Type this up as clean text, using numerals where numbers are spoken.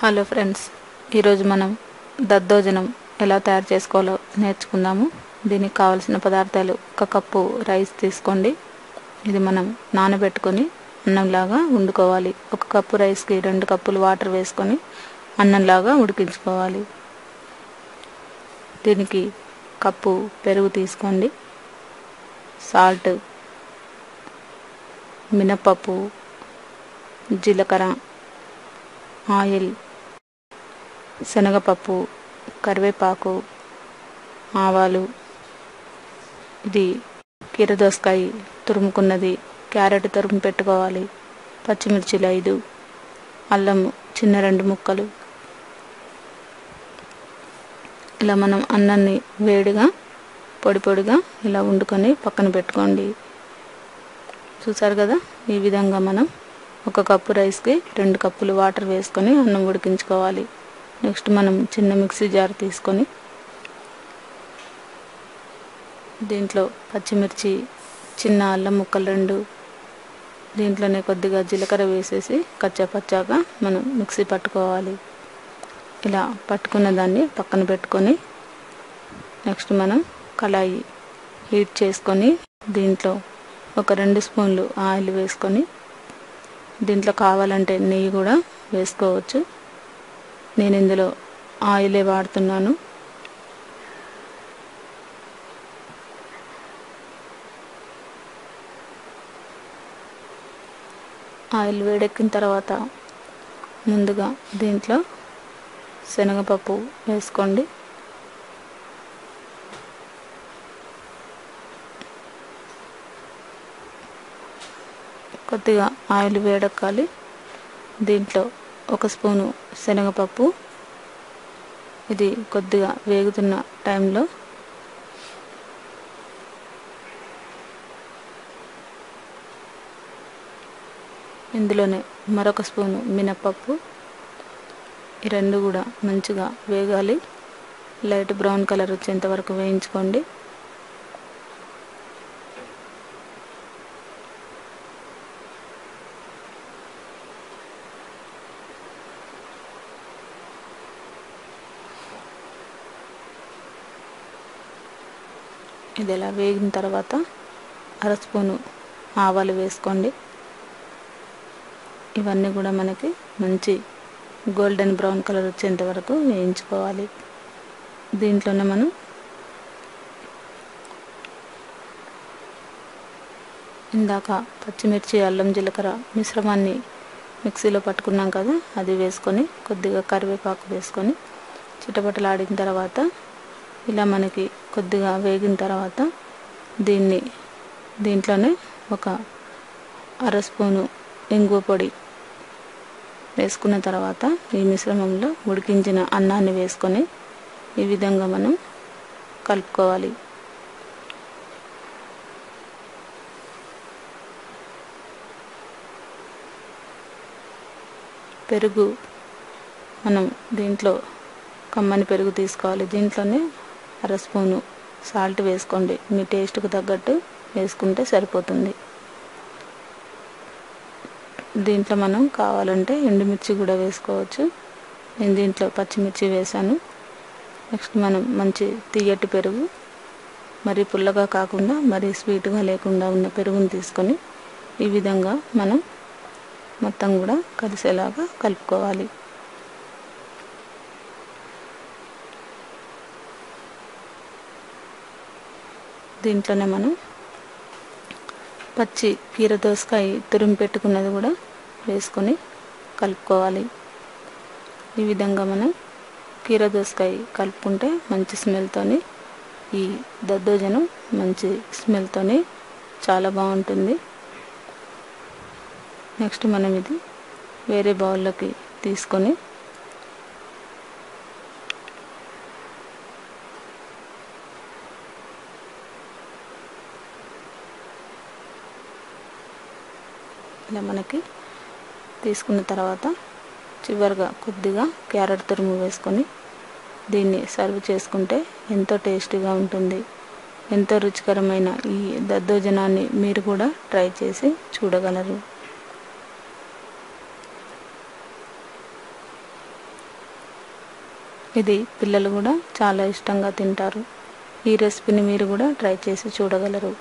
Hello friends, ఈరోజు మనం దద్దోజనం ఎలా తయారు చేసుకోవాలో నేర్చుకుందాము. దీనికి కావలసిన పదార్థాలు: ఒక కప్పు రైస్ తీసుకోండి. ఇది మనం నానబెట్టుకొని అన్నంలాగా వండుకోవాలి. ఒక కప్పు రైస్కి 2 కప్పులు వాటర్ వేసుకొని అన్నంలాగా ఉడికించుకోవాలి. దీనికి కప్పు పెరుగు తీసుకోండి. సాల్ట్, మినపప్పు, జీలకర్ర, ఆయిల్, శనగపప్పు, కరివేపాకు, ఆవాలు, ఇది కీరదోసకాయ తురుముకున్నది, క్యారెట్ తురుము పెట్టుకోవాలి, పచ్చిమిర్చిలు 5, అల్లం చిన్న 2 ముక్కలు. ఇలా మనం అన్నాన్ని వేడిగా పొడిగా ఇలా వండుకొని పక్కన పెట్టుకోండి. చూసారు కదా, ఈ విధంగా మనం ఒక కప్పు రైస్కి 2 కప్పులు వాటర్ వేసుకొని అన్నం ఉడికించుకోవాలి. నెక్స్ట్ మనం చిన్న మిక్సీ జార్ తీసుకొని దీంట్లో పచ్చిమిర్చి, చిన్న అల్లం ముక్కలు 2, దీంట్లోనే కొద్దిగా జీలకర్ర వేసేసి కచ్చాపచ్చాగా మనం మిక్సీ పట్టుకోవాలి. ఇలా పట్టుకున్న దాన్ని పక్కన పెట్టుకొని నెక్స్ట్ మనం కళాయి హీట్ చేసుకొని దీంట్లో ఒక 2 స్పూన్లు ఆయిల్ వేసుకొని, దీంట్లో కావాలంటే నెయ్యి కూడా వేసుకోవచ్చు. నేను ఇందులో ఆయిలే వాడుతున్నాను. ఆయిల్ వేడెక్కిన తర్వాత ముందుగా దీంట్లో శనగపప్పు వేసుకోండి. కొద్దిగా ఆయిల్ వేడెక్కాలి. దీంట్లో 1 స్పూను శనగపప్పు, ఇది కొద్దిగా వేగుతున్న టైంలో ఇందులోనే మరొక స్పూను మినపప్పు. ఈ 2 కూడా మంచిగా వేగాలి. లైట్ బ్రౌన్ కలర్ వచ్చేంత వరకు వేయించుకోండి. ఇది ఇలా వేగిన తర్వాత 1/2 స్పూను ఆవాలు వేసుకోండి. ఇవన్నీ కూడా మనకి మంచి గోల్డెన్ బ్రౌన్ కలర్ వచ్చేంత వరకు వేయించుకోవాలి. దీంట్లోనే మనం ఇందాక పచ్చిమిర్చి, అల్లం, జీలకర్ర మిశ్రమాన్ని మిక్సీలో పట్టుకున్నాం కదా, అది వేసుకొని కొద్దిగా కరివేపాకు వేసుకొని చిటపటలాడిన తర్వాత ఇలా మనకి కొద్దిగా వేగిన తర్వాత దీంట్లోనే ఒక 1/2 స్పూను ఇంగువ పొడి వేసుకున్న తర్వాత ఈ మిశ్రమంలో ఉడికించిన అన్నాన్ని వేసుకొని ఈ విధంగా మనం కలుపుకోవాలి. పెరుగు మనం దీంట్లో కమ్మని పెరుగు తీసుకోవాలి. దీంట్లోనే 1/2 స్పూను సాల్ట్ వేసుకోండి. మీ టేస్ట్కు తగ్గట్టు వేసుకుంటే సరిపోతుంది. దీంట్లో మనం కావాలంటే ఎండుమిర్చి కూడా వేసుకోవచ్చు. నేను దీంట్లో పచ్చిమిర్చి వేసాను. నెక్స్ట్ మనం మంచి తియ్యటి పెరుగు, మరీ పుల్లగా కాకుండా మరీ స్వీట్గా లేకుండా ఉన్న పెరుగుని తీసుకొని ఈ విధంగా మనం మొత్తం కూడా కలిసేలాగా కలుపుకోవాలి. దీంట్లోనే మనం పచ్చి కీరదోసకాయ తురిమి పెట్టుకున్నది కూడా వేసుకొని కలుపుకోవాలి. ఈ విధంగా మనం కీరదోసకాయ కలుపుకుంటే మంచి స్మెల్తోని ఈ దద్దోజనం మంచి స్మెల్తోని చాలా బాగుంటుంది. నెక్స్ట్ మనం ఇది వేరే బౌల్లోకి తీసుకొని ఇలా మనకి తీసుకున్న తర్వాత చివరిగా కొద్దిగా క్యారెట్ తురుము వేసుకొని దీన్ని సర్వ్ చేసుకుంటే ఎంతో టేస్టీగా ఉంటుంది. ఎంతో రుచికరమైన ఈ దద్దోజనాన్ని మీరు కూడా ట్రై చేసి చూడగలరు. ఇది పిల్లలు కూడా చాలా ఇష్టంగా తింటారు. ఈ రెసిపీని మీరు కూడా ట్రై చేసి చూడగలరు.